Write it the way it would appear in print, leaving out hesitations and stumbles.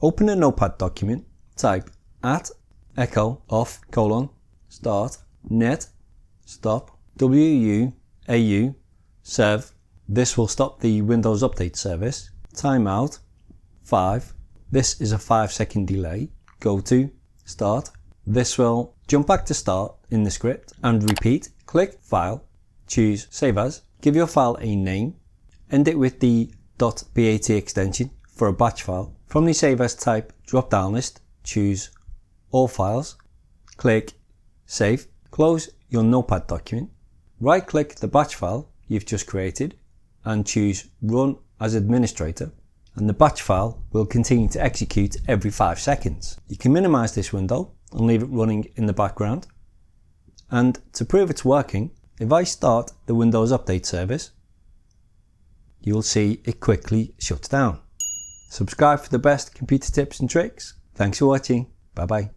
Open a Notepad document, type @echo off : start net stop WU AU sev. This will stop the Windows Update service. Timeout 5. This is a 5-second delay. Go to start. This will jump back to start in the script and repeat. Click File, choose Save As, give your file a name, end it with the .bat extension for a batch file. From the Save As type drop down list, choose All Files, click Save, close your Notepad document, right click the batch file you've just created and choose Run as Administrator, and the batch file will continue to execute every 5 seconds. You can minimize this window and leave it running in the background. And to prove it's working, if I start the Windows Update service, you will see it quickly shuts down. Subscribe for the best computer tips and tricks. Thanks for watching. Bye bye.